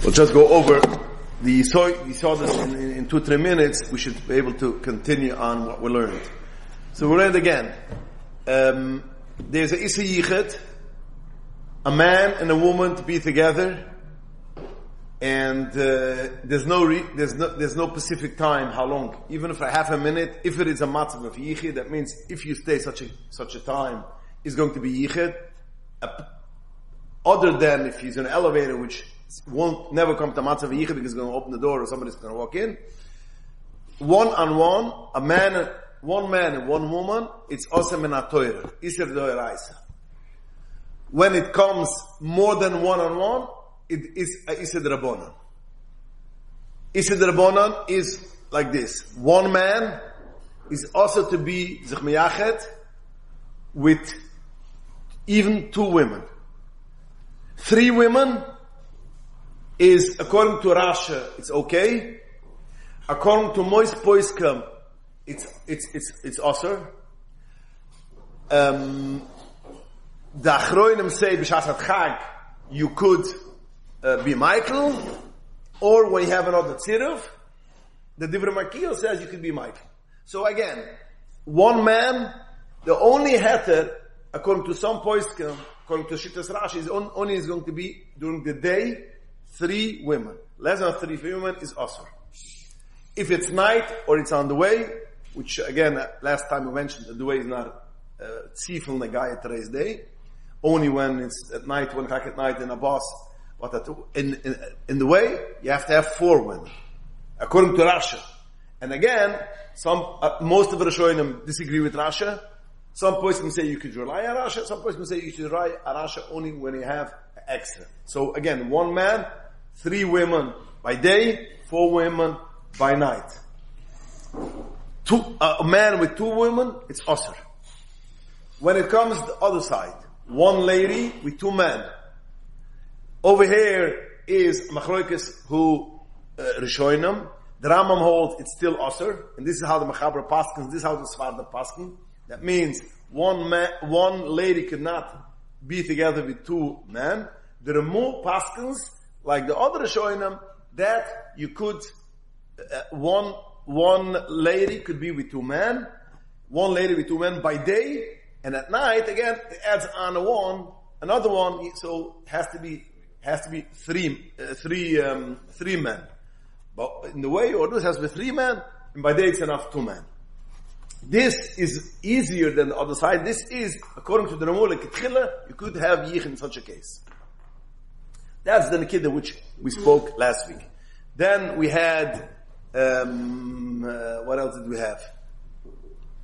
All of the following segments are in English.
We'll just go over we saw this in 2-3 minutes. We should be able to continue on what we learned. So we'll learn it again. There's a Issa Yichud, a man and a woman to be together, and there's no specific time how long. Even for half a minute, if it is a matzav of Yichud, that means if you stay such a time, is going to be Yichud. Other than if he's in an elevator, which won't never come to matzav of Yichud because he's going to open the door or somebody's going to walk in. One on one, one man and one woman, it's osem min ha-Torah, iser d'oraisa. When it comes more than one on one, it is iser d'Rabbanan. Iser d'Rabbanan is like this: one man is also to be zich meyached with even 2 women. 3 women is, according to Rasha, it's okay. According to Mois Poiskim, it's osir. The Achroinim say b'shas Chag you could be Michael, or when you have another tziruf, the Divrei Makil says you could be Michael. So again, one man, the only heter, according to some Poiskim, according to Shittas Rashi, only is going to be during the day 3 women. Less than 3 women is osir. If it's night or it's on the way, which again, last time we mentioned that the way is not tzifel negaya today's day, only when it's at night, 1 o'clock at night in a bus, in the way, you have to have 4 women. According to Rasha. And again, most of the Rishonim disagree with Rasha. Some poskim say you could rely on Rasha, some poskim say you should rely on Rasha only when you have extra. So again, 1 man, 3 women by day, 4 women by night. A man with 2 women, it's osir. When it comes to the other side, 1 lady with 2 men. Over here is Machloikes who Rishonim. The Rambam holds it's still osir, and this is how the Mechaber paskins, this is how the Svarda paskin. That means 1 lady could not be together with 2 men. There are more paskins, like the other Rishonim, that you could, one lady could be with 2 men, 1 lady with 2 men by day, and at night, again, it adds on another one, so it has to be 3 men. But in the way, or this has to be 3 men, and by day it's enough 2 men. This is easier than the other side. This is, according to the Ramul Ketchila, you could have Yich in such a case. That's the Nikida which we spoke last week. Then we had, what else did we have?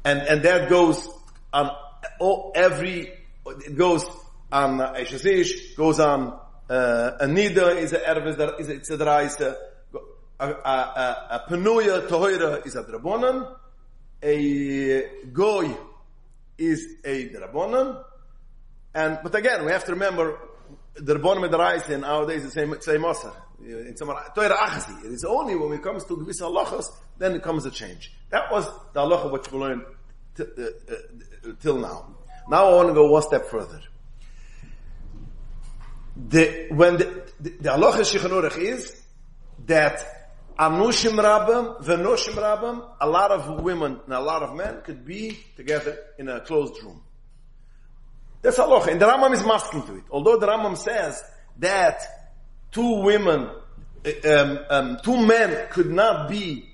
And that goes on it goes on Eishazish, goes on Anida is a Ervis, is a Tzedra, is a Penuya, Tohira is a Drabonan, a Goy is a Drabonan, but again, we have to remember, the Drabonan and the Reis in nowadays is the same Osir. It is only when it comes to Gvis halachos, then it comes a change. That was the halacha which we learned till now. Now I want to go 1 step further. When the halacha Shulchan Aruch is that Anushim Rabam, Venoshim Rabam, a lot of women and a lot of men could be together in a closed room. That's halacha, and the Rambam is masking to it. Although the Rambam says that 2 women, 2 men could not be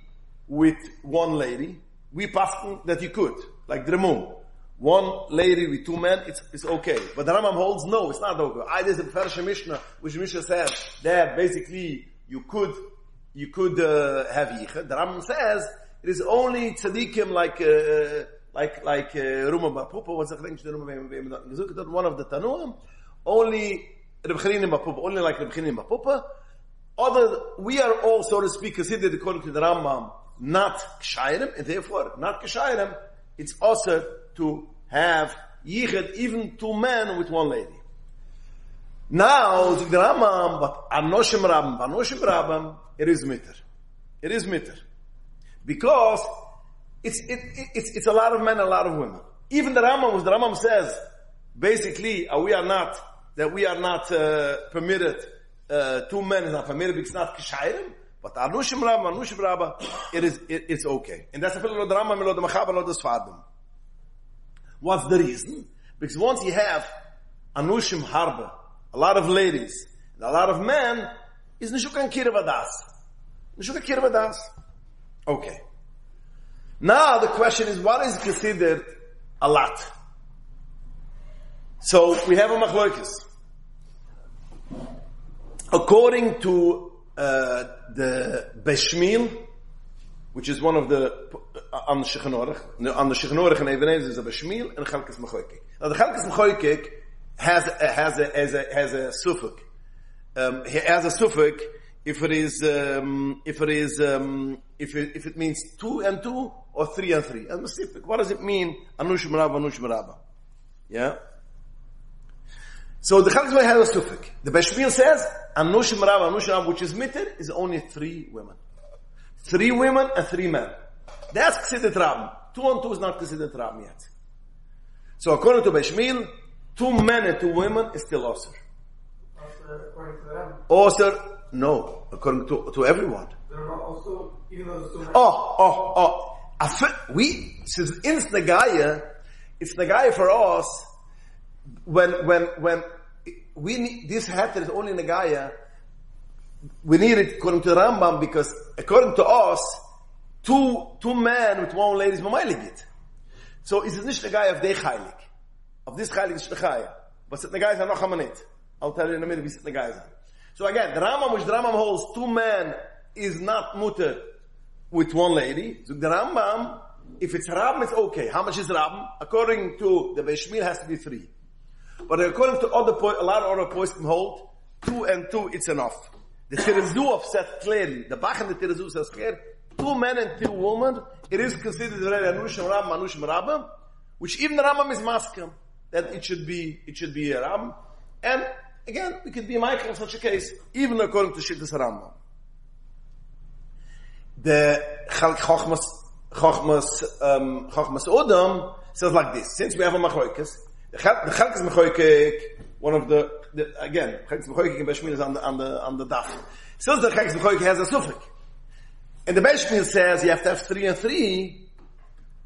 with 1 lady, we paskin that you could, like Dremum. 1 lady with 2 men, it's okay. But the Rambam holds no, it's not okay. There's a Persian Mishnah, which Mishnah says that basically you could have Yichud. The Rambam says it is only tzaddikim like Ruma Bapupa, what's the thing? One of the Tanuim, only Reb Chanina Bapupa, only like Reb Chanina Bapupa. We are all, so to speak, considered according to the Rambam not kshayrim, and therefore not kshayrim. It's also to have Yichud, even 2 men with 1 lady. Now, the Rambam, but Anoshim Rabam, it is mitter. It is mitter. Because it's a lot of men, a lot of women. Even the Rambam says, basically, we are not permitted two men is not familiar, it's not kishayrim, but anushim rabba, it's okay. And that's a little the Rambam, the Machaber, the Sfadim. What's the reason? Because once you have anushim harba, a lot of ladies, and a lot of men, is nishukan kirvadas. Nishukan kirvadas. Okay. Now the question is, what is considered a lot? So we have a machlokes. According to the Beshmil, which is one of the on the Shechnorach and Ebenezer is a Beshmil and Chalkes Mechoykek. Now the Chalkes Mechoykek has a suffix. He has a suffix if it means 2 and 2 or 3 and 3. And specific. What does it mean? Anushim Rabba. Yeah. So the Chalkes Mechoykek has a suffix. The Beshmil says Anushim Rabba, which is mitter, is only 3 women. 3 women and 3 men. That's considered Rabban. 2 and 2 is not considered Rabban yet. So according to Beshmil, 2 men and 2 women is still Osir. According to the Rabban? Osir, no. According to everyone. They're not also, even though there's 2 men. Since it's Nagaya for us, when we need, this heter is only Nagaya, we need it according to the Rambam because according to us, two men with 1 lady is Mamayligit. So it's not the guy of the Heilig. Of this Heilig is the Chaya. But the guys are not Hamanit. I'll tell you in a minute the guys are. So again, the Rambam, which the Rambam holds 2 men is not mutter with 1 lady. So the Rambam, if it's Rabban, it's okay. How much is Rabban? According to the Beshmil, has to be 3. But according to a lot of other poskim hold, 2 and 2, it's enough. The Tirazuf says clearly, the Bach and the Tirazuf says clearly, 2 men and 2 women, it is considered already Anushim Rabbam, which even the Rambam is maskim, that it should be a Rambam. And again, we could be Michael in such a case, even according to Shittas Rambam. The Chochmas Odom says like this, since we have a Machoikes, the Chalkes Mechoykek, one of the again, Chalkes Mechoykek in Beshmil is on the daf. Since the Chalkes Mechoykek has a suffix, and the Beshmil says you have to have 3 and 3,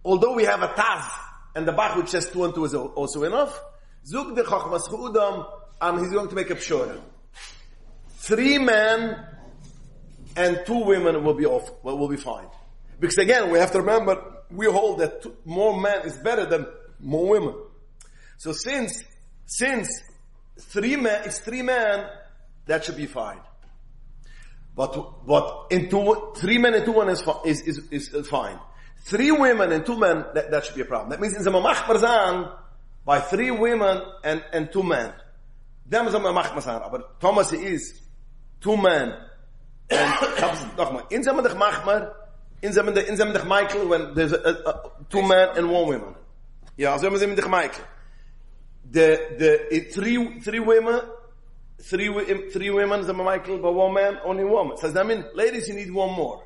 although we have a Taz, and the Bach which says 2 and 2 is also enough, Zug the Chochmas Udam, and he's going to make a pshora. 3 men and 2 women will be fine. Because again, we have to remember, we hold that more men is better than more women. So since 3 men, it's 3 men, that should be fine. But in 3 men and 2 women is fine. 3 women and 2 men, that should be a problem. That means in the Machmarzan, by 3 women and 2 men. Them is a Machmarzan. But Thomas is 2 men and, nochmal, in the Machmar, in the Michael, when there's 2 men and 1 woman. Yeah, so in the Michael. Three women is a Michael, but 1 man, only 1 woman. So that means, ladies, you need 1 more.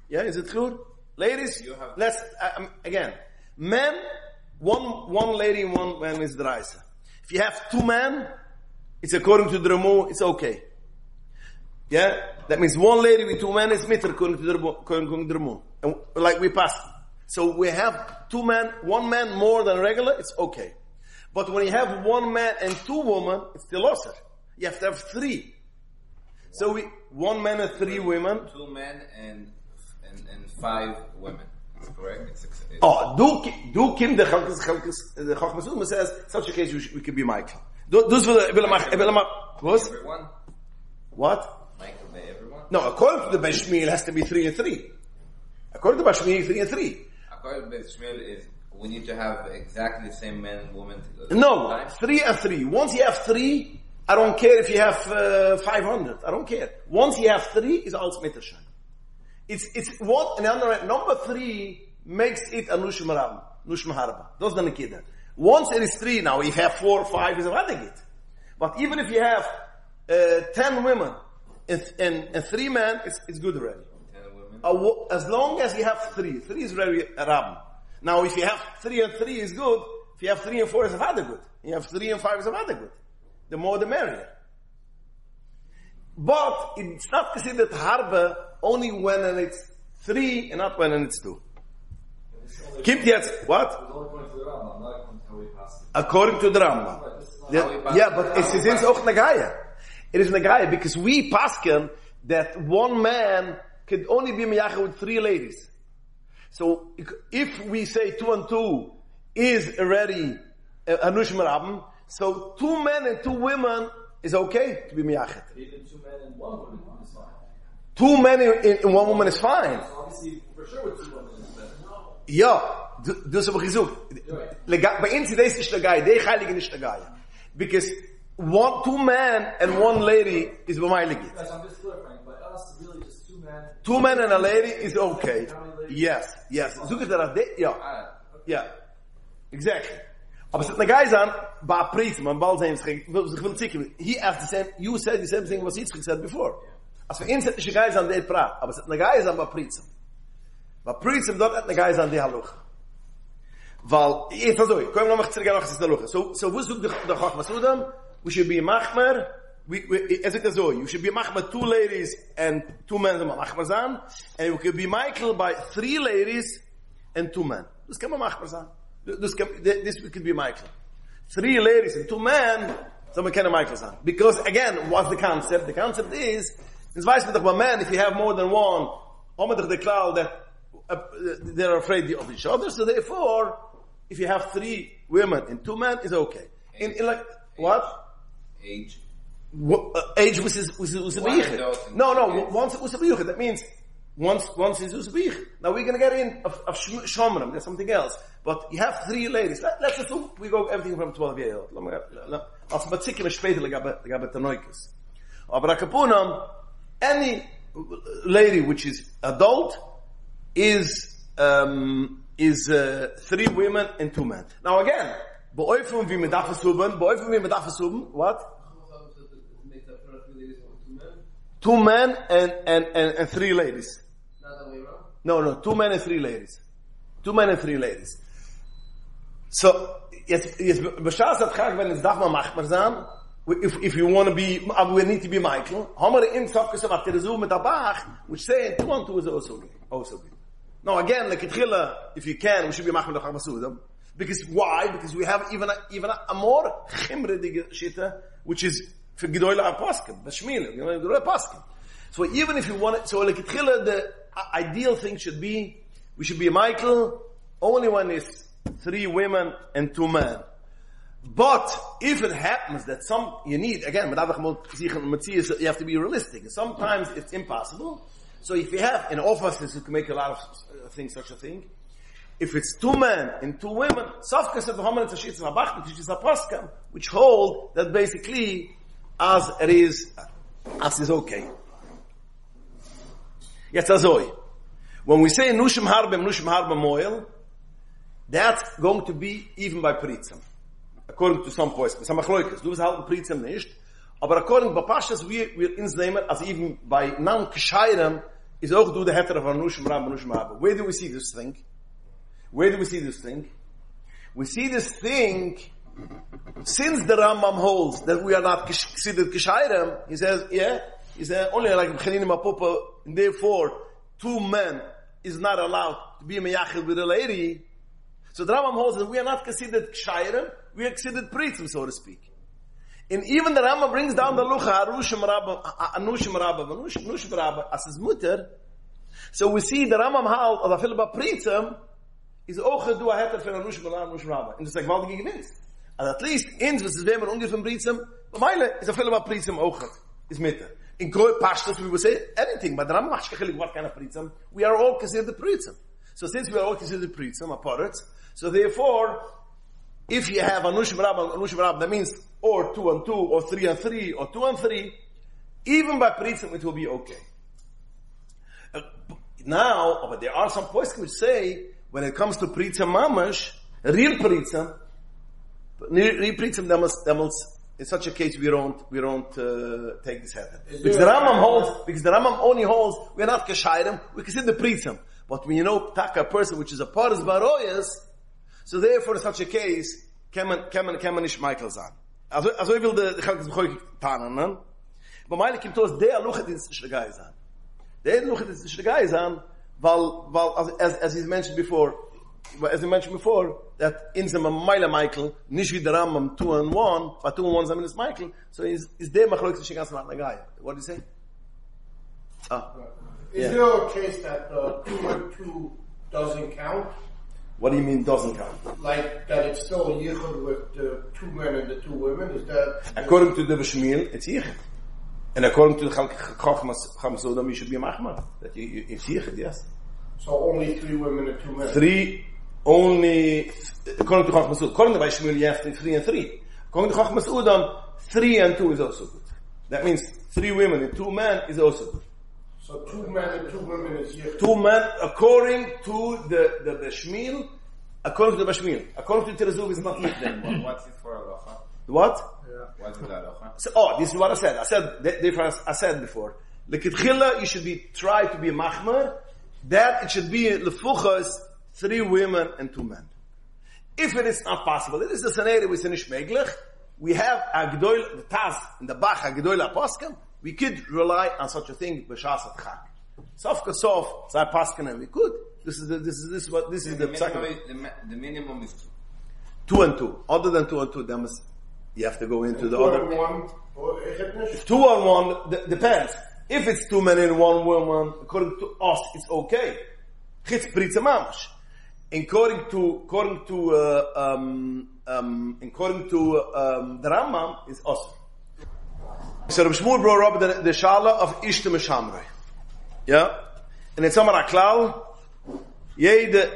Yeah, is it true? Ladies, let's, again, men, one lady and 1 man is the Raisa. If you have 2 men, it's according to the Remu, it's okay. Yeah? That means 1 lady with 2 men is mitter according to the Remu. And like we passed. So we have 2 men, 1 man more than regular, it's okay. But when you have 1 man and 2 women, it's still osir. You have to have 3. So 1 man and 3 women. 2 men and 5 women. That's correct? It's do Kim the Chochmas says, such a case we could be Michael. Those will was? Everyone? What? Michael by everyone? No, according to the Beshmil, it has to be 3 and 3. According to Beshmil, 3 and 3. According to Beshmil, is we need to have exactly the same men and women. No, 3 and 3. Once you have 3, I don't care if you have 500. I don't care. Once you have 3, it's all Smittershan. It's one, and number 3 makes it a Nushim Harba. Those are the kid. Once it is 3 now, if you have 4 or 5, is a Vadagit. But even if you have 10 women and 3 men, it's good already. 10 women? As long as you have 3. 3 is very Arab. Now, if you have 3 and 3 is good. If you have 3 and 4 is a Vadagit. You have 3 and 5 is a Vadagit. The more the merrier. But it's not considered harbe only when it's 3 and not when it's 2. Kimt jetzt, what? According to the Rambam. Yeah, but it is auch Nagaya. It is Nagaya because we pasken that one man can only be miyachid with 3 ladies. So if we say 2 and 2 is already Anushim Rabban, so 2 men and 2 women is okay to be miyachid. Even 2 men and 1 woman is fine. 2 men in 1 woman is fine. So obviously, for sure with 2 women is better. Ja, du hast aber gesagt, bei uns ist das nicht der Gei, der Heilige nicht der Gei. Because 2 men and 1 lady is b'mailigit. Yes, I'm just clarifying, but us, really just 2 men. 2 men and a lady is okay. Yes. Zoek het eruit, ja. Exactly. Aber es ist eine Gei sein, bei a priest, man bald sein, ich will zicken, he asked the same, you said the same thing was Yitzchak said before. Als für uns ist eine Gei sein, der Prat, aber es ist eine Gei sein bei priest. Bei priest, dort hat eine Gei sein, der Haluch. Weil, jetzt also, komm noch mal zurück, noch ist der Haluch. So, wo sucht der Chach Masudam? We should be machmer, as it is so, you should be machmer 2 ladies and 2 men machmer sein, and you could be Michael by 3 ladies and 2 men. Das kann man machmer sein. This could be Michael. 3 ladies and 2 men, so man kann Michael sein. Because again, what's the concept? The concept is, it's weiß man doch bei men, if you have more than one, haben wir doch the cloud that they're afraid of each other, so therefore, if you have 3 women and 2 men, it's okay. In like, what? Age. Age was Usabiyich. No, once it was Usabiyich, that means once it's Usabiyich. Now we're going to get in of Shomram, there's something else. But you have 3 ladies. Let's assume we go everything from 12 years old. Als Batzikim später legabe Tanoikis. Aber Akapunam, any lady which is adult is 3 women and 2 men. Now again, Beäufung wie mit Dafasuben, what? 2 men and 3 ladies. Not the way around? No, 2 men and 3 ladies. 2 men and 3 ladies. So, jetzt Bashas hat gesagt, wenn es darf man machbar sein, if you want to be, we need to be Michael, haben wir in Sofkes gemacht, der so mit der Bach, which say 2 and 2 is also good. Now again, like if you can, we should be machbar doch Masudam. Because why? Because we have even a more chimredige shitta, which is for Gdoli Aposkim, the Shmile, Gdoli Aposkim. So even if you want it, so like the ideal thing should be, we should be a Michael, only when it's 3 women and 2 men. But if it happens that you need, again, you have to be realistic. Sometimes it's impossible. So if you have in offices, you can make a lot of things, such a thing. If it's 2 men and 2 women, which hold that basically as it is okay. Jetzt azoi. When we say nushim harbe moil, that's going to be even by pritzim. According to some points. Some achloikes. Du wirst halten pritzim nicht. Aber according to Pashas, we're insnehmen, as even by non-kshayram, is auch du the heter of nushim harbe. Where do we see this thing? We see this thing, since the Rambam holds that we are not considered kishayram, he says, only like Chanin Mapopa, and therefore, 2 men is not allowed to be meyachid with a lady. So the Rambam holds that we are not considered kishayram, we are considered pritzim, so to speak. And even the Rambam brings down the lucha, anushim rabba, as his mutter. So we see the Rambam held, as a filba pritzim, is auch du a heter für anushim rabba. And it's like, gewaltige gewinnt. And at least, ins, was ist wemer ungefähr pritzim, meile, is a filba pritzim auch is mitter. In Goy Pashtas, we would say anything, but the Rambam macht kechilik what kind of pritzim. We are all considered pritzim. So since we are all considered pritzim, a parrot, so therefore, if you have anushim rabba, that means or 2 and 2, or 3 and 3, or 2 and 3, even by pritzim it will be okay. Now, but there are some points which say, when it comes to pritzim mamash, real pritzim, in such a case we don't take this heter. Because the Rambam only holds, we're not kashayrim, we consider pritzim. But when you know taka a person which is a paras baroyas, so therefore in such a case, kemen ish Michael zan. Also will the Chalkes B'cholik tanen, But Meile kommt aus, der Hallochet ist nicht der Geist an. Der Hallochet ist nicht der Geist an, weil, as he mentioned before, that in the Meile Michael, nicht wie der Rambam 2 and 1, but 2 and 1 is Michael, so is der Machlokes nicht ganz nach der Geist. What do you say? Is there a case that 2 and 2 doesn't count? What do you mean doesn't count? Like that it's still a yichud with the 2 men and the 2 women? Is that... According to the Bishmil, it's yichud. And according to the Chachmas Udam, you should be machmar. That it's yichud, yes. So only 3 women and 2 men? 3, only, according to Chachmas Udam. According to Bishmil, you have to 3 and 3. According to Chachmas Udam, 3 and 2 is also good. That means 3 women and 2 men is also good. So 2 men and 2 women is yichud? 2 men, according to the Bishmil, according to the Bishmil. According to Terezuv, is not yichud. What's it for halacha? What? What's it halacha? So, this is what I said. I said before. L'kitchila, you should try to be machmer, that it should be lefuchas, 3 women and 2 men. If it is not possible, it is a scenario with Nish Meglich, we have a Gdol, the Taz, in the Bach, a Gdol Aposkem, we could rely on such a thing, b'shas at Chag. Sof kasof, zay Pasken, and we could. This is the The minimum is 2 and 2. Other than 2 and 2, then you have to go into the other. 2 and 1, or yichud? 2 and 1 depends. If it's 2 men and 1 woman, according to us, it's okay. Chitz pritza mamash. According to the Rambam, is awesome. So Rabbi Shmuel brought up the Shala of Ishta Meshamrei. Yeah? And it's Amar Aklal,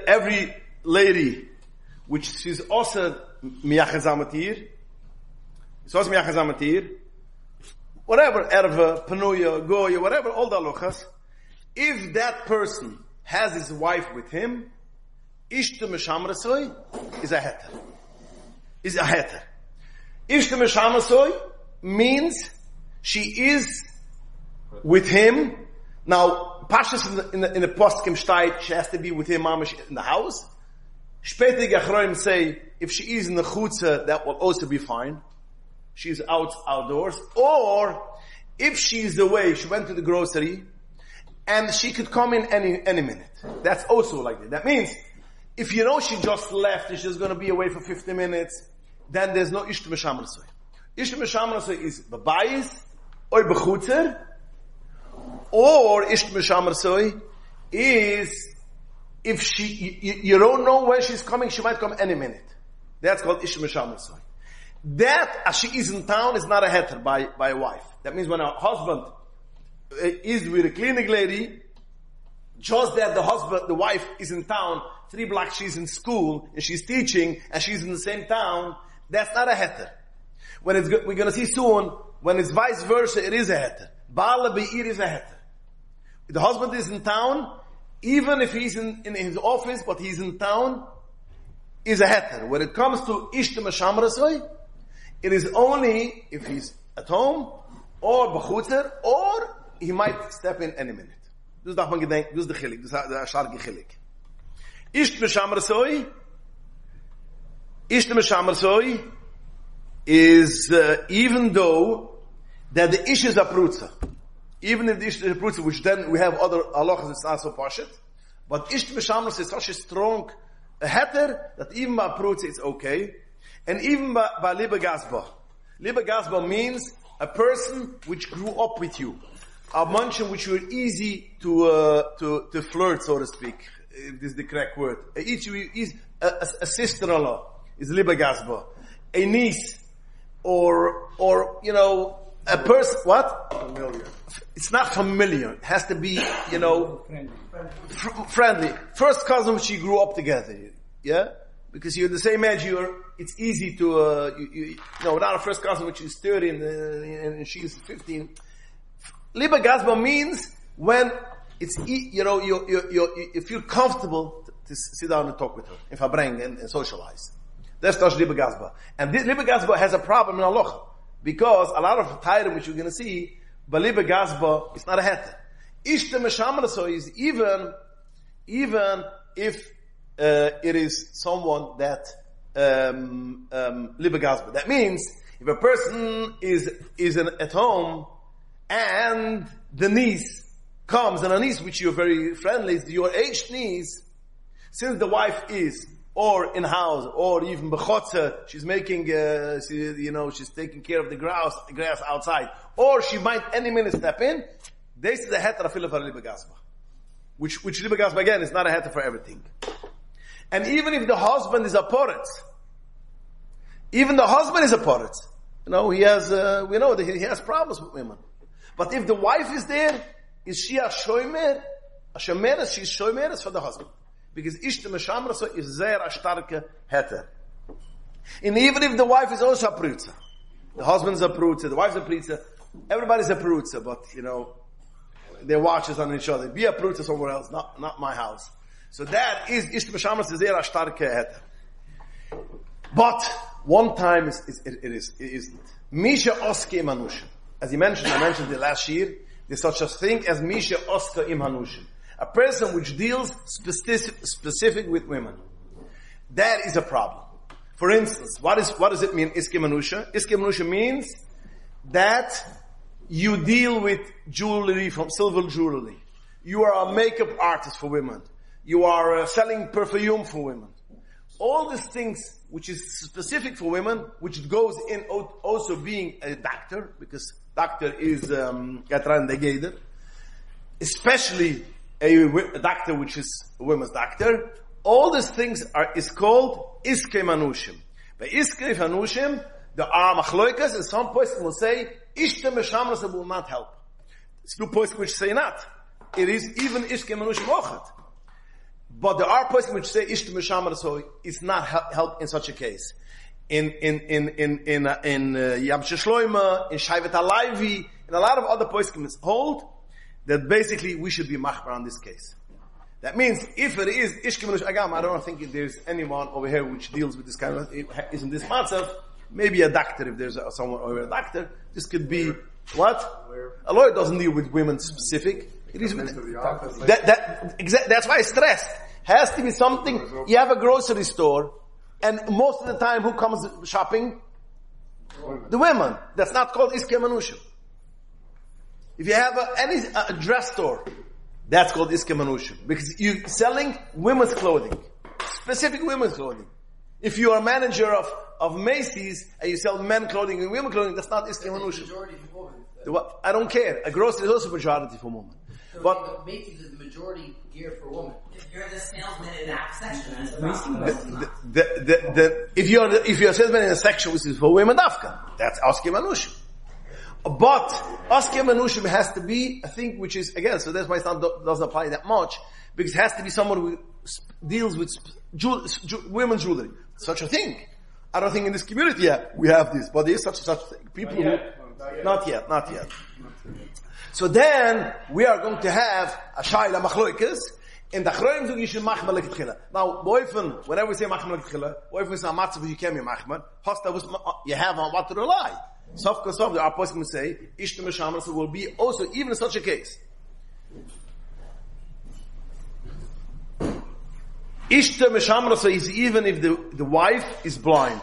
every lady, which she's also miyachazamatir, whatever, erva, panuya, goya, whatever, all the halachas, if that person has his wife with him, Ishta Meshamrei is a heter. Ishta Meshamrei means she is with him. Now, Pashas in the Postkim Shtayt, she has to be with him, mamish, in the house. Später Achroim say, if she is in the Chutza, that will also be fine. She's outdoors. Or, if she's away, she went to the grocery, and she could come in any minute. That's also like that. That means, if you know she just left and she's going to be away for 50 minutes, then there's no Ishta Meshamrei. Ishta Meshamrei is b'bayis, or b'chutzer, or Ishta Meshamrei is, if you don't know when she's coming, she might come any minute. That's called Ishta Meshamrei. That, as she is in town, is not a heter by a wife. That means when a husband is with a clinic lady, just that the wife is in town, 3 blocks she's in school, and she's teaching, and she's in the same town, that's not a heter. We're gonna see soon, when it's vice versa, it is a heter. Ba'ala be'ir is a heter. The husband is in town, even if he's in his office, but he's in town, is a heter. When it comes to Ishta Meshamrei, it is only if he's at home, or b'chutzer, or he might step in any minute. Dus darf man gedenken, dus de chilik, dus de starke chilik. Ishta Meshamrei is, even though that the issues are prutza. Even if the issues are prutza, which then we have other halachas, it's not so pashit. But Ishta Meshamrei is such a strong heter, that even by prutza it's okay. And even by liba gazba. Liba gazba means a person which grew up with you. A mention which were easy to flirt, so to speak. If this is the correct word. A sister-in-law is liba gazba. A niece, or a person, what? Familiar. It's not familiar. It has to be, friendly. First cousin which you grew up together. Yeah? Because you're the same age, it's easy to, without a first cousin which is 30 and she's 15. Liba gazba means when it's, you feel comfortable to sit down and talk with her, in Fabreng and socialize. That's Tosh Liba gazba. And this Liba gazba has a problem in halacha. Because a lot of Tairim which you're going to see, but Liba gazba, it's not a heter. Ishta Meshamrei is even if it is someone that liba gazba. That means if a person is at home and the niece comes, and a niece which you're very friendly, is your aged niece, since the wife is or in house, or even bechotze, she's making, she's taking care of the grass outside, or she might any minute step in, this is a heter afilu for libe gasba. Which libe gasba again is not a heter for everything. And even if the husband is a poretz, even the husband is a poretz, he has, we know that he has problems with women. But if the wife is there, is she a shomer? A shomeres, she's shomeres for the husband. Because ishte meshamrasa is sehr a starke heter. And even if the wife is also a prutza, the husband is a prutza, the wife is a prutza, everybody's a prutza, but their watches on each other. Be a prutza somewhere else, not my house. So that is ishte meshamrasa is sehr a starke heter. But one time it isn't. Misha oske im hanushim. As I mentioned the last year, there's such a thing as Misha oska im hanushim. A person which deals specific with women. That is a problem. For instance, what does it mean, iske manusha? Iske manusha means that you deal with jewelry, from silver jewelry. You are a makeup artist for women. You are selling perfume for women. All these things which is specific for women, which goes in also being a doctor, because doctor is Geder, especially a doctor which is a women's doctor. All these things is called iske manushim. By iske manushim, there are machloikas, and some points will say ishte meshamras will not help. There's two points which say not. It is even iske manushim ochet. But there are points which say ishte meshamras is not help in such a case. In Yam Shloima, in Shaivet Alayvi, and a lot of other points hold that basically we should be machbar on this case. That means if it is ishke manush agam, I don't think there's anyone over here which deals with this kind of, isn't this matzav, maybe a doctor, if there's someone over a doctor, this could be, what? A lawyer doesn't deal with women specific. It is that's why I stressed. Has to be something, you have a grocery store, and most of the time who comes shopping? The women. That's not called iske manushim. If you have a dress store, that's called iske manushim. Because you're selling women's clothing. Specific women's clothing. If you are a manager of Macy's, and you sell men clothing and women clothing, that's not iske manushim. I don't care. A grocery is also majority for women. So but Macy's is the majority gear for women. If you're the salesman in that section, that's if you're a salesman in a section which is for women, that's aske manushim. But aske manushim has to be a thing which is, again, so that's why it doesn't apply that much, because it has to be someone who deals with women's jewelry. Such a thing. I don't think in this community yet we have this, but there is such a thing. People who, not yet. So then we are going to have a shayla machloikes, and the achroim zog yishim machmer leketchila. Now, boifen, whenever we say machmer leketchila, boifen is a matzav you can be machmer, hosta you have on what to rely. Sof kosof, the apostle will say, ishte meshamras will be also even in such a case. Ishte meshamras is even if the wife is blind.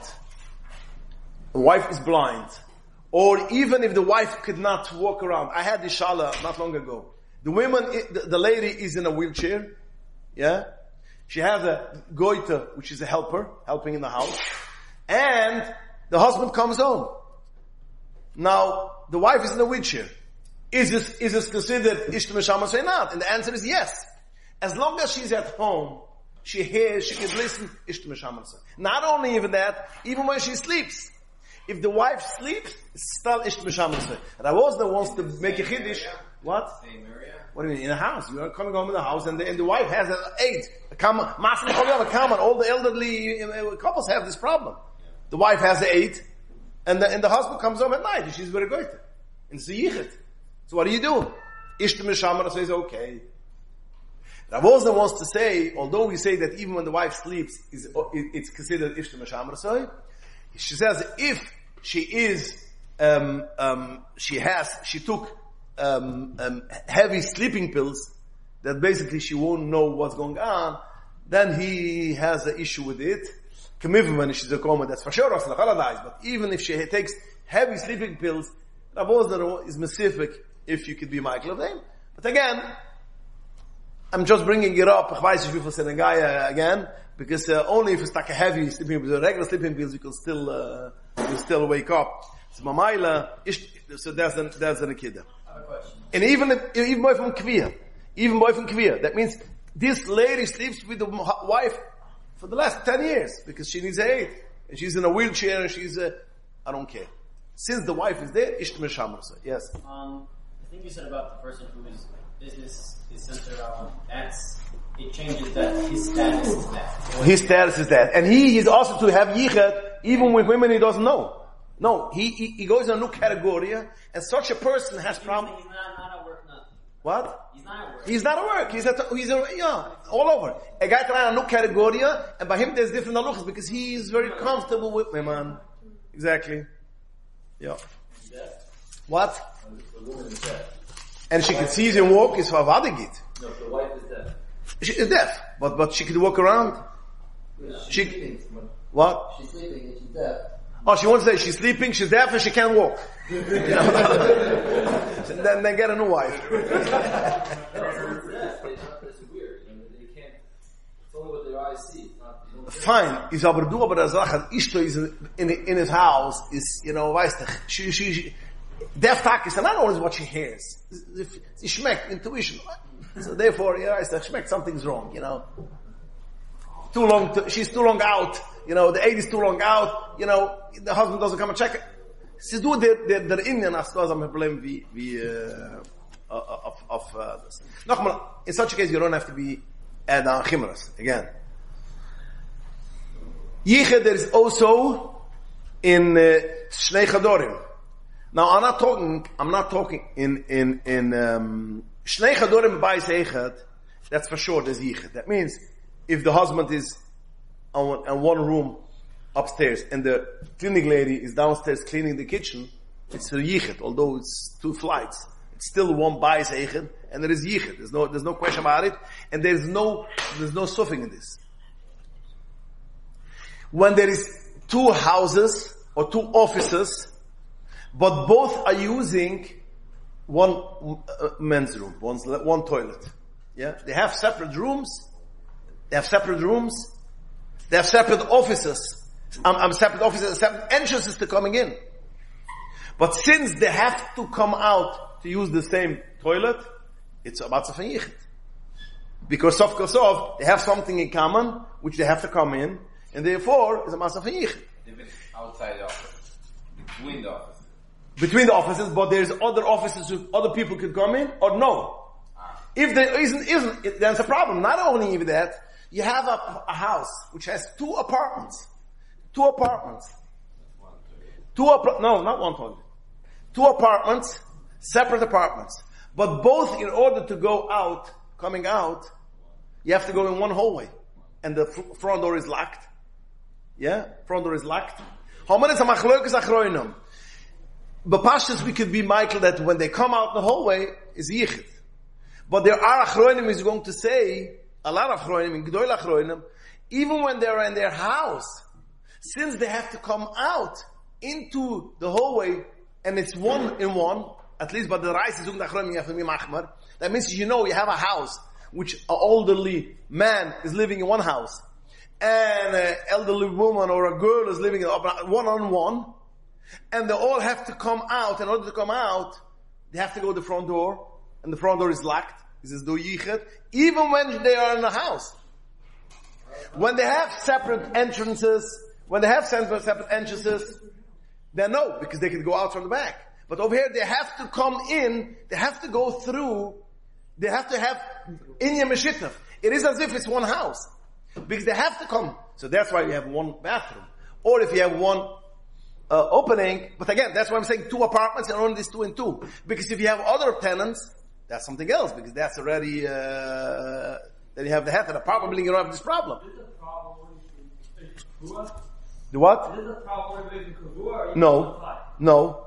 The wife is blind. Or even if the wife could not walk around. I had this shala not long ago. The the lady is in a wheelchair. Yeah? She has a goita, which is a helper, helping in the house. And the husband comes home. Now, the wife is in a wheelchair. Is this considered ishte meshamras or not? And the answer is yes. As long as she's at home, she hears, she can listen, ishte meshamras. Not only even that, even when she sleeps. If the wife sleeps, it's still ishte meshamras. And I was the ones to make a chiddush. What? What do you mean? In a house. You are coming home in the house and the wife has an aid. All the elderly couples have this problem. The wife has an aid and the husband comes home at night and she's very good. And it's a yichud. So what do you do? Ishte meshamras says, okay. Rav Osner wants to say, although we say that even when the wife sleeps, it's considered ishte meshamras. She says if she is, she took heavy sleeping pills that basically she won't know what's going on, then he has an issue with it. When she's a coma, that's for sure, but even if she takes heavy sleeping pills, Rav Osner is specific if you could be Michael of them. But again, I'm just bringing it up, again, because only if it's like a heavy sleeping pills, regular sleeping pills, you can still wake up. So there's an akida. And even boy from Kvir, that means this lady sleeps with the wife for the last 10 years, because she needs aid, and she's in a wheelchair, and I don't care. Since the wife is there, Ishtam Shamasa. Yes? I think you said about the person whose business is centered around debts, it changes that his status is that. His status is that. And he is also to have yichud, even with women he doesn't know. No, he goes in a new category, and such a person has problems. He's not at work, nothing. What? He's not at work. He's not at work. He's all over. A guy trying a new category, and by him there's different haluchas, because he is very comfortable with women. Exactly. Yeah. What? The woman is deaf. And she can see him walk, is for Vadigit. No, the wife is deaf. She is deaf, but she could walk around. She's sleeping. What? She's sleeping and she's deaf. Oh, she wants to say she's sleeping, she's deaf, and she can't walk. You know? Then they get a new wife. No, it's deaf. It's weird. They can't. It's only what their eyes see. Fine. Is aber du aber der Sache, Ishto is in his house, is, weißt du, she deaf tak is not always what she hears. She schmeckt, intuition. So therefore, weißt du, schmeckt something's wrong, she's too long out, the aid is too long out, the husband doesn't come and check it. Sie do der Indien as cause of a problem of this. Nochmal, in such a case you don't have to be at chimras again. Yichud, there is also in Shnei Chadorim. Now I'm not talking in Shnei Chadorim by Yichud, that's for sure there's Yichud. That means if the husband is on one room upstairs and the cleaning lady is downstairs cleaning the kitchen, it's a Yichud, although it's 2 flights. It's still one by Yichud, and there is Yichud. There's no question about it, and there's no suffering in this. When there is 2 houses or 2 offices, but both are using one men's room, one toilet. Yeah, they have separate rooms. They have separate offices. Separate offices, separate entrances to coming in. But since they have to come out to use the same toilet, it's a matzah von yichud. Because of course they have something in common, which they have to come in, and therefore it's a matzah von yichud. Even outside the office, between the offices, but there's other offices where other people could come in, or no. If there isn't, there's a problem. Not only even that, you have a house which has 2 apartments. 2 apartments. No, not one toilet. 2 apartments, separate apartments. But both, in order to go out, coming out, you have to go in one hallway. And the front door is locked. Yeah? Front door is locked. How many samachlokas achroinim? But pashtus we could be Michael that when they come out in the hallway is yichud. But there are achroinim is going to say, a lot of achroinim, in gdoli achroinim, even when they're in their house, since they have to come out into the hallway, and it's one in one, at least by the rice is that means you have a house which an elderly man is living in one house, and an elderly woman or a girl is living in one on one, and they all have to come out. In order to come out, they have to go to the front door, and the front door is locked. This is do yichud, even when they are in the house. When they have separate entrances, then no, because they can go out from the back. But over here, they have to come in, they have to go through, they have to have Inyan Meshitaf. It is as if it's one house. Because they have to come. So that's why you have one bathroom. Or if you have one opening, but again, that's why I'm saying 2 apartments and only this 2 and 2. Because if you have other tenants, that's something else, because that's already, then you have the head of the apartment, you don't have this problem. Is it a problem with the kavua? The what? Is it a problem with the kavua? No.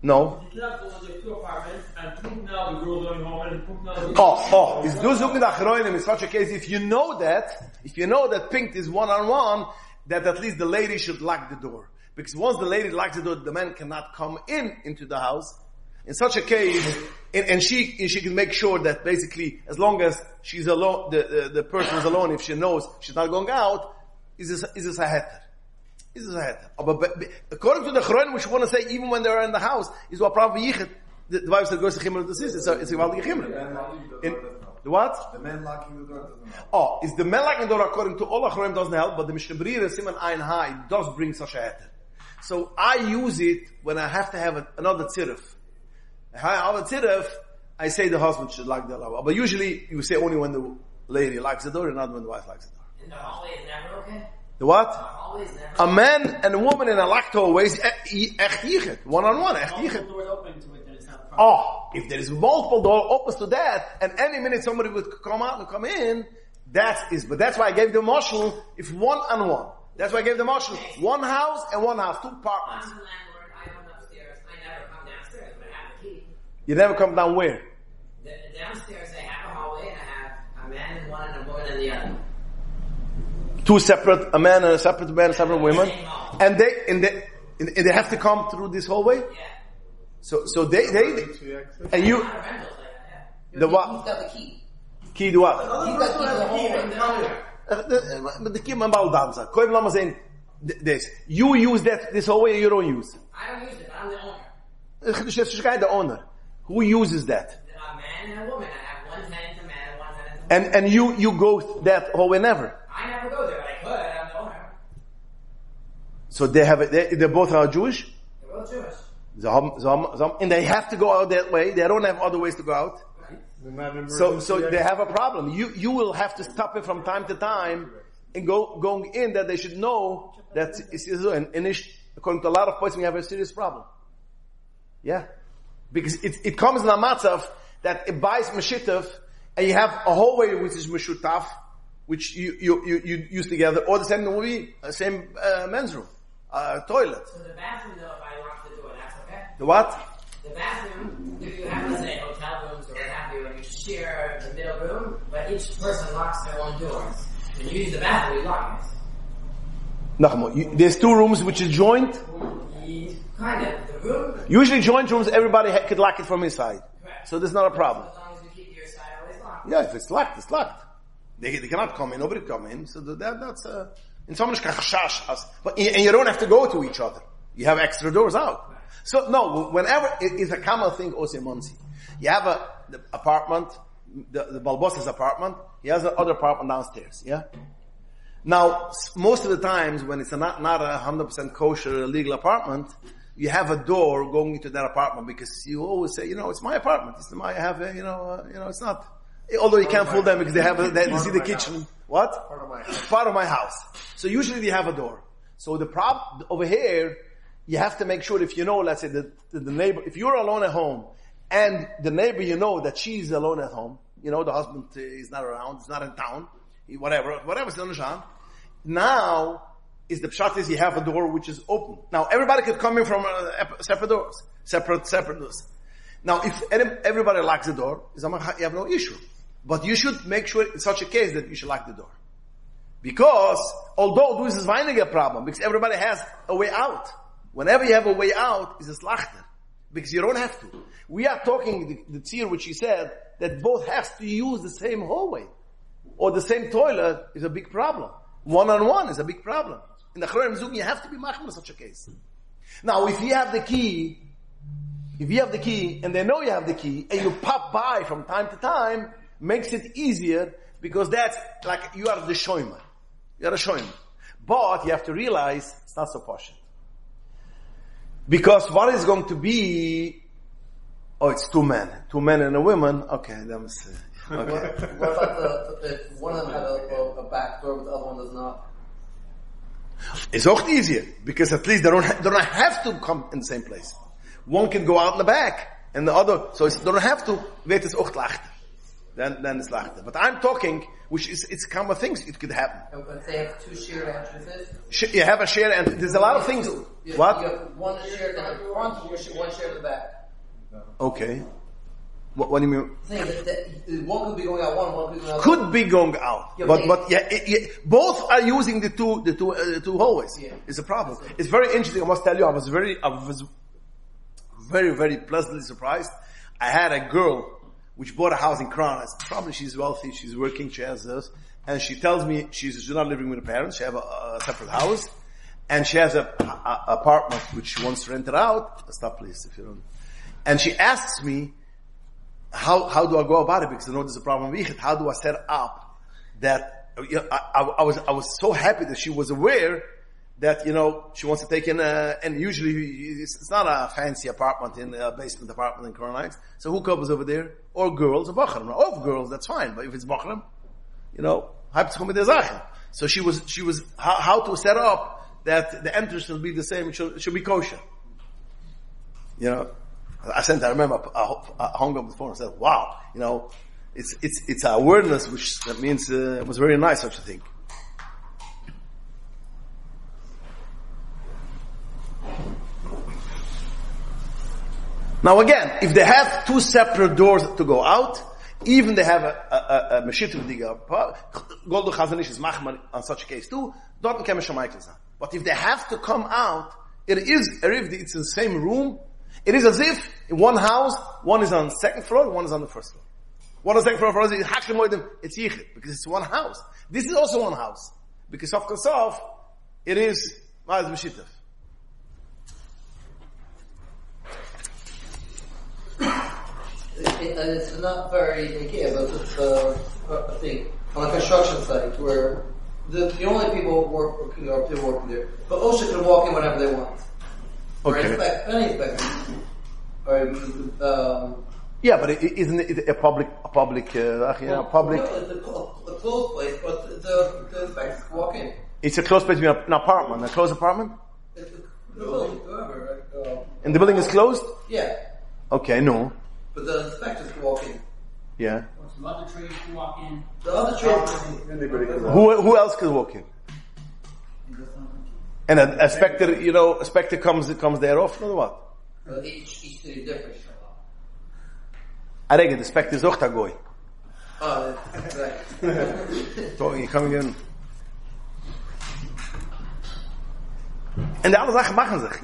You cannot go in 2 apartments and put now the girl going home and put now the is du zogen da achroinim in such a case, if you know that pink is one-on-one, that at least the lady should lock the door. Because once the lady locks the door, the man cannot come into the house. In such a case, And she can make sure that basically, as long as she's alone, the person is alone, if she knows she's not going out, is this a heter? Is this a heter? But according to the Chroin, which want to say even when they're in the house, is what problem yichud. The wife said goes to chimel to sis. It's a gewaltige chimel. The what? The man locking the door doesn't help. Oh, is the man locking the door according to all Achroim doesn't help, but the Mishnah Berurah Siman Ayin Ha does bring such a heter. So I use it when I have to have another tziruf. If I have a tziruf, I say the husband should lock the door. But usually you say only when the lady locks the door and not when the wife locks the door. And the hallway is never okay? The what? The hallway is never A man and a woman in a locked hallway is echt yichud. One-on-one, echt yichud. Doors open to it, then it's not a problem. Oh, if there is multiple door opens to that, and any minute somebody would come out and come in, but that's why I gave the mashal, if one-on-one. That's why I gave the mashal, one house and one house, 2 apartments. I'm the landlord, I own upstairs, I never come downstairs, but I have a key. You never come down where? Downstairs I have a hallway and I have a man in one and a woman in the other. 2 separate, a man and a separate woman. And they have to come through this hallway? Yeah. So they, and you, Not a rental like that, yeah. the what? He's got the key. Key to what? He's got the key to the hallway. But the key man bal danza. Koim lama saying this. You use this hallway or you don't use? I don't use it, I'm the owner. The owner. Who uses that? A man and a woman, I have one tenant, a man and one tenant, a woman. And you go that hallway never. I never go there, but I could, I'm the owner. So they both are Jewish? They're both Jewish. And they have to go out that way. They don't have other ways to go out. So they have a problem. You will have to stop it from time to time and going in that they should know that according to a lot of places we have a serious problem. Yeah. Because it comes in a matzav that it buys meshitav and you have a hallway which is meshutaf, which you use together, or the same men's room, toilet. So the bathroom though, if I lock the door, that's okay? The what? The bathroom, if you have, let's say, hotel rooms or what have you, and you share the middle room, but each person locks their own doors. When you use the bathroom, you lock it. Nachmo, there's 2 rooms which is joint. Kind of. The room, Usually joint rooms, everybody could lock it from inside. correct. So there's not a problem. As long as you keep your side always locked. Yeah, if it's locked, it's locked. They cannot come in, nobody come in. So that's in some ways, but and you don't have to go to each other. You have extra doors out. So no, whenever it's a common thing, Osimonsi. You have the apartment, the Balbos's apartment. He has another apartment downstairs. Yeah. Now, most of the times when it's not a 100% kosher legal apartment, you have a door going into that apartment because you always say, it's my apartment. It's my, I have, it's not. Although you can't fool them because they see the kitchen. House. What? Part of my house. Part of my house. So usually they have a door. So the problem over here, you have to make sure if let's say the neighbor, if you're alone at home and the neighbor that she's alone at home, the husband is not around, he's not in town, whatever's on the sham. Now is the pshat is you have a door which is open. Now everybody could come in from separate doors, separate doors. Now if everybody locks the door, you have no issue. But you should make sure in such a case that you should lock the door. Because, although this is finding a problem, because everybody has a way out. Whenever you have a way out, it's a slachter. Because you don't have to. We are talking, the tzir which he said, that both have to use the same hallway. Or the same toilet is a big problem. One-on-one is a big problem. In the Chronim Zug, you have to be machmir in such a case. Now, if you have the key, and they know you have the key, and you pop by from time to time, makes it easier, because that's like, you are the shoyma. You are a shoyma. But you have to realize, it's not so posh. Because what is going to be, it's 2 men. 2 men and a woman, okay, that was, okay. What about if one of them had a back door, but the other one does not? It's auch easier, because at least they don't have to come in the same place. One can go out in the back, and the other, so they don't have to, wird es auch lachter. Then it's lachter. But I'm talking, which is, it's common things, it could happen. And if they have 2 shared entrances? You have a share, and there's a lot of things. What? You have one shared in the front, one shared in the back. Okay. What do you mean? Saying that one could be going out, one could be going out. Could be going out, Yeah, but both are using the two hallways. Yeah. It's a problem. It's very interesting. I must tell you, I was very, very pleasantly surprised. I had a girl which bought a house in Crown. Probably she's wealthy, she's working, she has this. And she tells me she's not living with her parents, she has a separate house. And she has a apartment which she wants to rent it out. Stop please, if you don't. And she asks me, how do I go about it? Because I know there's a problem with it. How do I set up that, I was so happy that she was aware that, she wants to take in and usually it's not a fancy apartment in a basement apartment in Crown Heights. So who comes over there? Or girls, or Bachram. Or girls, that's fine. But if it's Bachram, so she was, how to set up that the entrance will be the same, it should be kosher. I remember, I hung up the phone and said, wow, it's our awareness, which that means, it was very nice, such a thing. Now again, if they have two separate doors to go out, even they have a meshit with the Goldu Chazanish is machmar on such a case too, dort can Meshamaikl sein. But if they have to come out, it's in the same room. It is as if in one house, one is on the second floor, one is on the first floor. One on the second floor, it's Yichud, because it's one house. This is also one house. Because of Kosof, it is Ma'az Meshitaf. It's not very clear, but it's a thing on a construction site where the only people working are people working there, but OSHA can walk in whenever they want. Okay. Any inspection. Yeah, but isn't it a public? No, it's a closed place, but the inspectors can walk in. It's a closed place, an apartment, a closed apartment. The building, whoever, right? And the building is closed. Yeah. Okay, no. But the inspectors can walk in. Yeah. Some other trades can walk in. The other trades. Who else could walk in? And a specter comes there off, or what? Each city is different. I reckon the specter is auch da goy. Oh, right. Talking, coming in. And the other Sachen machen sich,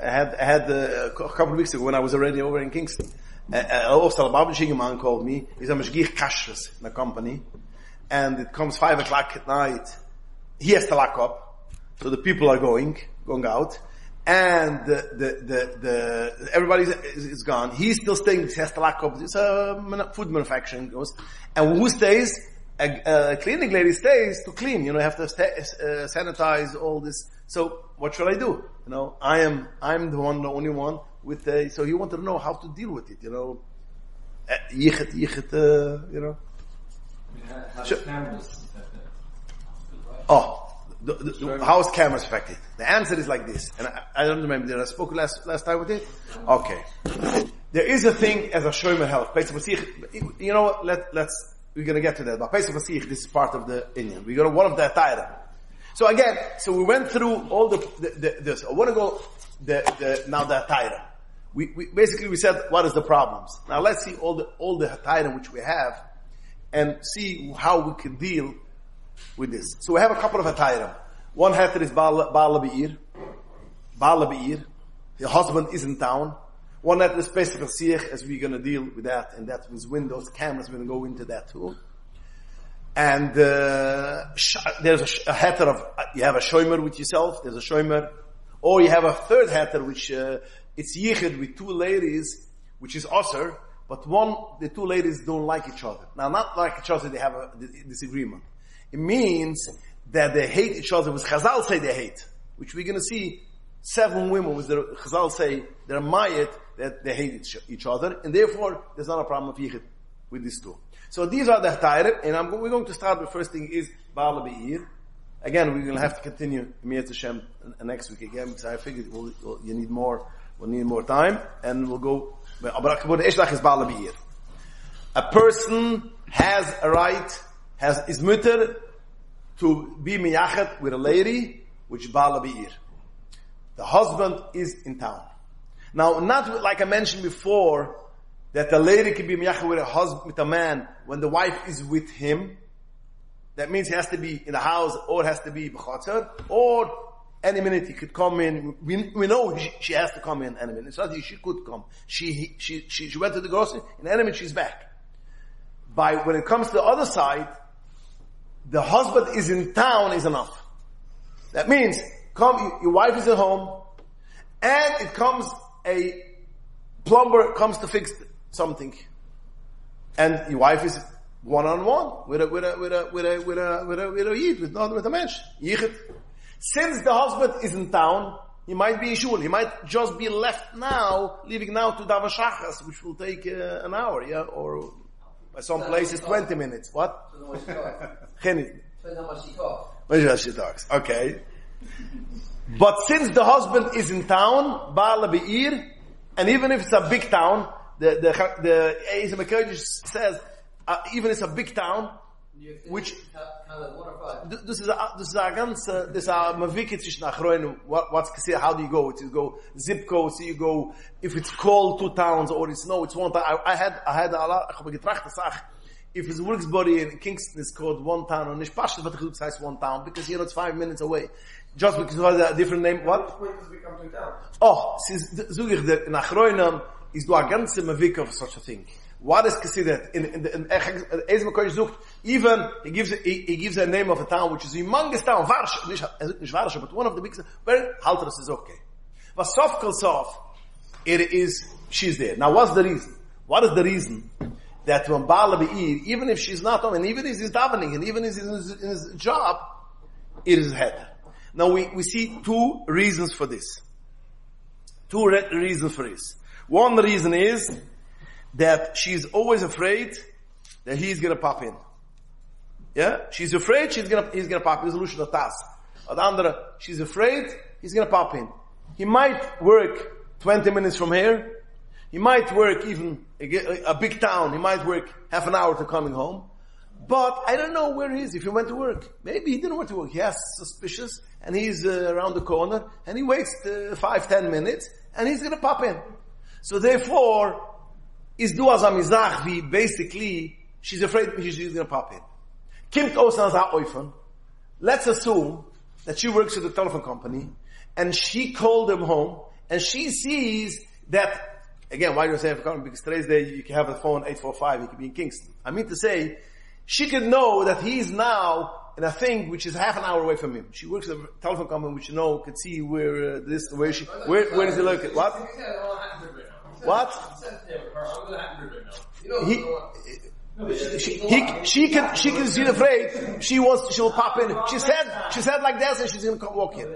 I had a couple of weeks ago when I was already over in Kingston. Also, a Babelshinger man called me. He's a Meshgich Kashrus in a company. And it comes 5 o'clock at night. He has to lock up. So the people are going out. And everybody is gone. He's still staying. He has to lock up. It's a food manufacturing goes. And who stays? A cleaning lady stays to clean. Have to sanitize all this. So what should I do? I'm the only one with so he wanted to know how to deal with it. Yichud. How is cameras affected? The answer is like this, and I don't remember. Did I spoke last time with it? Okay. There is a thing as a shomer health. We're gonna get to that. But Pesach Vasich, this is part of the Indian. We're gonna one of the attire. So again, we went through all this. I want to go now the attire. We said what is the problems. Now let's see all the attire which we have, and see how we can deal with this. So we have a couple of attire. One heter is Baal Be'ir. The husband is in town. One heter is Pesach Vasich, as we're going to deal with that, and that with windows, cameras, we're going to go into that too. And there's a heter of, you have a shomer with yourself, there's a shomer, or you have a third heter which, it's yichud with two ladies, which is osir, but the two ladies don't like each other. Now, not like each other, they have a disagreement. It means that they hate each other, with Chazal say they hate, which we're going to see 7 women, with the Chazal say, they're mayit, that they hate each other, and therefore, there's not a problem of yichud with these two. So these are the Hatayrim, and we're going to start with the first thing is Baal Be'ir. Again, we're going to have to continue Mir Hashem next week again, because I figured we'll need more time, and we'll go, is Baal Be'ir. A person has a right, is mutter to be miyachet with a lady, which Baal Be'ir. The husband is in town. Now, not like I mentioned before, that the lady can be miyachet with a husband, with a man, when the wife is with him. That means he has to be in the house, or it has to be b'chatzar, or Any minute he could come in. We know she has to come in any minute. So she could come. She went to the grocery, in any minute she's back. When it comes to the other side, the husband is in town is enough. That means, your wife is at home, and it comes a plumber comes to fix something. And your wife is one-on-one with a yid, with a mensch. Yichud. Since the husband is in town, he might be in shul. He might just be leaving now to daven shachas, which will take an hour, yeah, or by some places 20 minutes. What? Depends how much she talks. She talks. Okay. But since the husband is in town, Baal Be'ir, and even if it's a big town, the Ezer Mekadosh says, even if it's a big town, which this is a mavikit zwischen achronim. What's considered? How do you go? You go zip code. So you go if it's cold 2 towns or it's no, it's 1 town. I had a lot. If it's Wilkes-Barre in Kingston, it's called 1 town, and nicht passt, but it says 1 town because it's 5 minutes away. Just because it has a different name. What? When does it become 2 towns? Oh, sag ich dir, in achronim is do a ganze mavik of such a thing. What is considered in Ezer Mekadosh sucht, even he gives a name of a town which is a humongous town, Varsha, but one of the biggest. Where Halteres is okay. Vasof Kolsov, it is she's there. Now, what's the reason? What is the reason that when Baal Be'ir, even if she's not home, and even if he's davening, and even if he's in his job, it is heter. Now we see 2 reasons for this. 2 reasons for this. One reason is that she's always afraid that he's gonna pop in. Yeah? She's afraid he's gonna pop in. This is Lushan Atas. She's afraid he's gonna pop in. He might work 20 minutes from here. He might work even a big town. He might work half an hour to coming home. But I don't know where he is if he went to work. Maybe he didn't want to work. He has suspicious and he's around the corner and he waits 5-10 minutes and he's gonna pop in. So therefore, is du as a mizach, basically, she's afraid she's going to pop in. Kimt osan za oifen. Let's assume that she works at the telephone company, and she called him home, and she sees that, again, why do I say telephone? Because today's day, you can have a phone 845, you can be in Kingston. I mean to say, she could know that he's now in a thing which is half an hour away from him. She works at a telephone company which could see where where is he located? What? What? She can see the freight. She'll pop in. She said like this, and she's going to come walk in.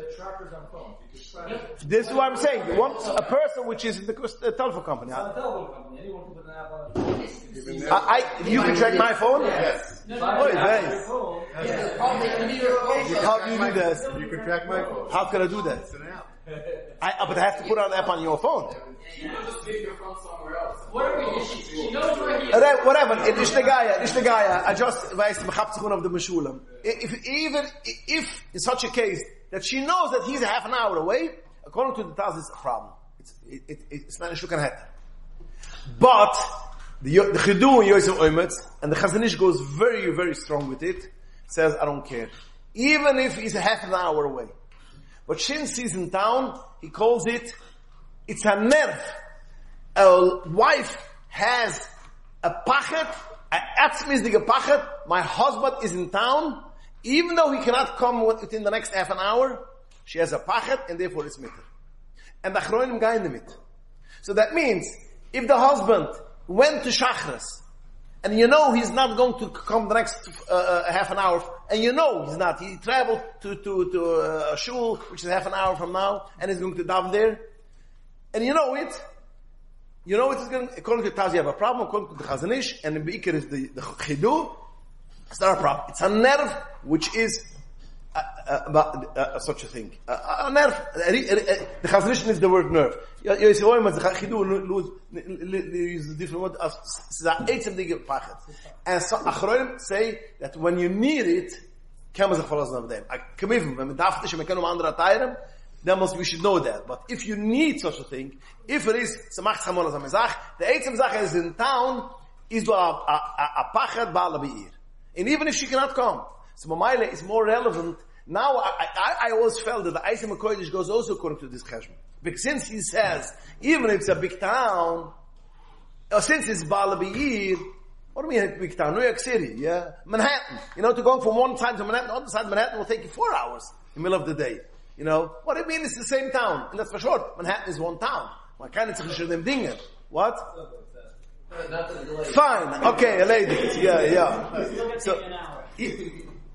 This is what I'm saying. A person which is in the telephone company. You can track my phone? Yes. How do you do that? You can track my phone. How can I do that? It's an app. But I have to put on the app on your phone. You can just leave your phone somewhere else. She knows where he is. Whatever. It's the guy. I just weiß, man hat sich auf the Meshulam. If in such a case that she knows that he's a half an hour away, according to the Taz, it's a problem. It's not a shuk and heter. But the Chidu in Yosef Oymetz, and the Chazanish goes very, very strong with it, says, I don't care. Even if he's a half an hour away. But since he's in town, he calls it's a nerve. A wife has a pachet, a atzmizdige pachet, my husband is in town, even though he cannot come within the next half an hour, she has a pachet, and therefore it's mitter. And the achronim ga in the mit. So that means, if the husband went to Shachras, and he's not going to come the next half an hour, and he's not. He traveled to a shul, which is half an hour from now, and he's going to daven there. And it's going, according to Taz, you have a problem, according to the Chazanish, and in Be'ikr is the Chidu, it's not a problem. It's a nerve, which is such a thing. A nerve. The Chazanish is the word nerve. You say, the Chidu use a different word. And so Achronim say that when you need it, kann man sich verlassen auf dem. Wenn man darf nicht, man kann andere Teilen, then we should know that. But if you need such a thing, if it is, the Eitzem Sache is in town, is a pachet Baal Be'ir. And even if she cannot come, so Mamaila is more relevant Now, I always felt that the Eisem HaKodesh goes also according to this cheshbon. Because since he says, even if it's a big town, or since it's Bala Be'ir, what do we mean big town? New York City, yeah? Manhattan. To go from one side to Manhattan, the other side of Manhattan will take you 4 hours in the middle of the day. What do you mean it's the same town? And that's for sure. Manhattan is one town. Man kann nicht sich dem Dinge. What? Fine. Okay, a lady. Yeah.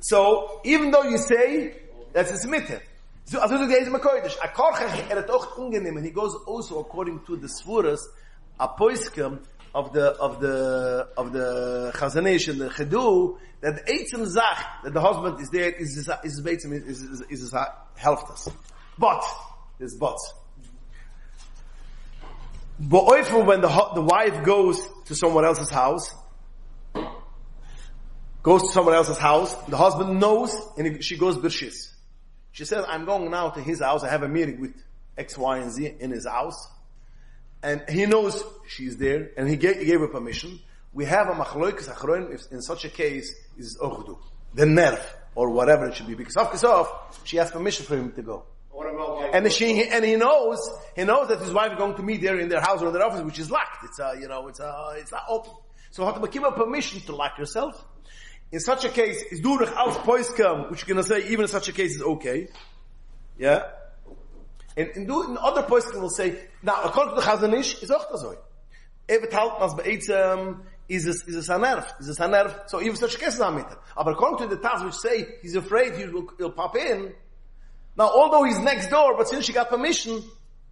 So, even though you say, that's his mitzvah. So, also the Eisem HaKodesh. A Korchach, hat auch ungenehm, and he goes also according to the Svuras, a poiskim of the Chazanish and the Chedu, that the Eitzem Zach, that the husband is there, is his helftas. But, there's buts. But often when the wife goes to someone else's house, the husband knows, and she goes Bershis. She says, I'm going now to his house, I have a meeting with X, Y, and Z in his house. And he knows she's there, and he gave her permission. We have a machloikas achroin, if in such a case, is ochdu. The nerve, or whatever it should be. Because off, she has permission for him to go. And he knows that his wife is going to meet there in their house or in their office, which is locked. It's not open. So have to give her permission to lock yourself. In such a case, is durich als poiskem, which you're going to say, even in such a case is okay. Yeah? And in other poiskem will say, now, according to the Chazanish, is auch so. Evet halt nas be'etzem, is a nerve. So even such a case is not mitter. But according to the Taz which say, he's afraid he'll pop in. Now, although he's next door, but since she got permission,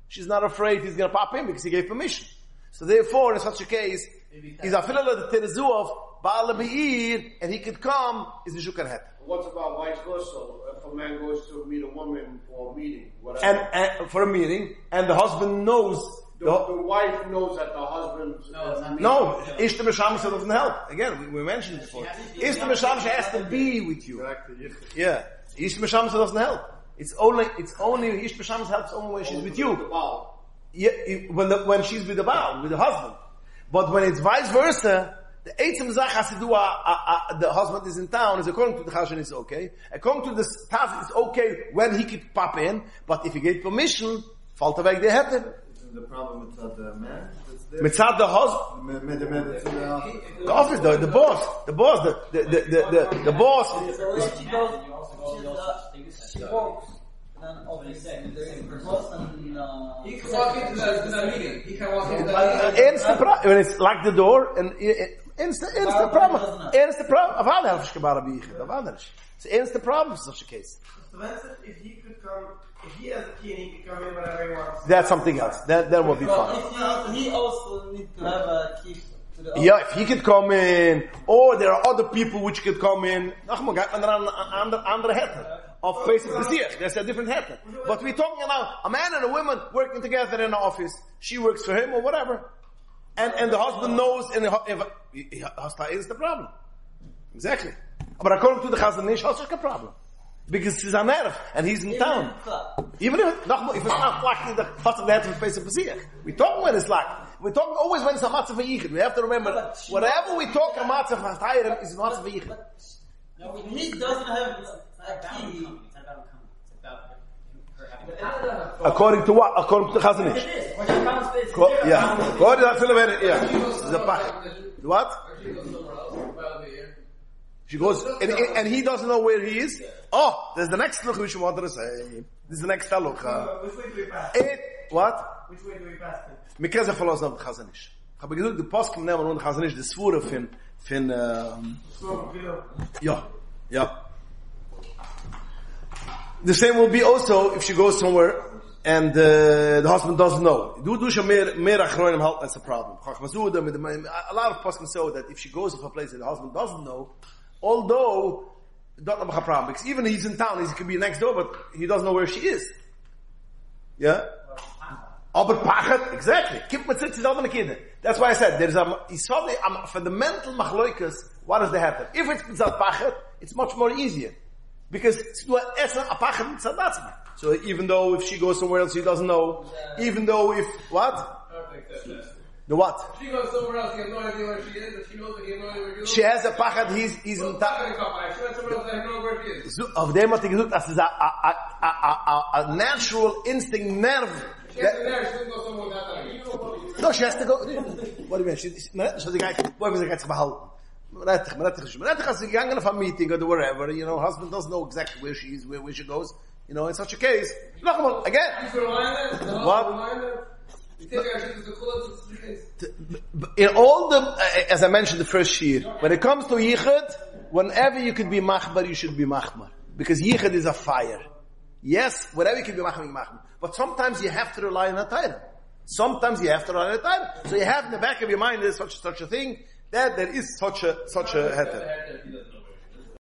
she's not afraid he's going to pop in because he gave permission. So therefore, in such a case, he's a filala the terezu of Baal Be'ir, and he could come, is the shukar het. What's about vice versa? If a man goes to meet a woman for a meeting, whatever. And for a meeting, and the husband knows, the wife knows that the husband... No, Ishta Meshamasha doesn't help. Again, we mentioned it before. Ishta Meshamasha has to be with you. Yeah. Ishta Meshamasha doesn't help. It's only Ishta Meshamasha helps only when she's with you. Yeah, when she's with the Baal, with the husband. But when it's vice versa, the Eitzem Zach has to do the husband is in town, is according to the Chazan is okay. According to the Taz, it's okay when he could pop in, but if he gave permission, falt weg the heter. The problem with the man? Mitzad the husband? The office, the boss. The boss. She walks. He can walk into the meeting. He can walk into when it's lock the door and it's the problem. It's the problem. It's the problem in such a case. If he could come, if he has a key and he can come in whenever he wants. That's something else. That will be fine. He also needs to have a key. Yeah, if he could come in, or there are other people which could come in. Andere heter of basic besiach. That's a different heter. But we're talking about a man and a woman working together in an office. She works for him or whatever, and the husband knows, and is the problem. Exactly. But according to the Chazanish, that's not a problem. Because he's a nerve, and he's in town. Even if it's not locked, the first of the head of basic besiach. We talk when it's locked. We're talking always when it's a matzah v'yichid. We have to remember, whatever we talk a matzah v'tayrim is a matzah v'yichid. He doesn't have a key. According to what? According to the Chazanish. Yeah. According to the yeah. The pach. What? She goes, and he doesn't know where he is. Oh, there's the next look which we want to say. This is the next halukha. Which way do we pass? What? Which way do we pass? Because of follows of the Chazanish. Ich habe gesagt, the Poskim nehmen und Chazanish, the Svura fin, yeah. The same will be also if she goes somewhere and the husband doesn't know. Do she mehr achronim halt, that's a problem. A lot of Poskim say that if she goes to a place that the husband doesn't know, although don't have a problem, because even he's in town, he could be next door, but he doesn't know where she is. Yeah? Aber pachet, exactly. That's why I said, there's for the mental machloikas, what is the hatter? If it's mitzad pachet, it's much more easier. Because so even though if she goes somewhere else, he doesn't know. Even though if, what? The what? She goes somewhere else, he has no idea where she is, and she knows that he has no idea where she is. She has a pachad, he's in She went somewhere else, I have no idea where she is. Auf dem hat gesagt, das ist a natural instinct nerve. She has to there, she doesn't go somewhere without that. No, she has to go. What do you mean? She the guy, boy, was the guy to behalten. Man has gegangen auf a meeting or wherever, husband doesn't know exactly where she is, where she goes. In such a case, noch einmal, again. What? In all the, as I mentioned the first year, when it comes to yichud, whenever you could be machbar, you should be machbar. Because yichud is a fire. Yes, whenever you can be machbar. But sometimes you have to rely on a Torah. Sometimes you have to rely on a Torah. So you have in the back of your mind there's such a thing, that there is such a heter.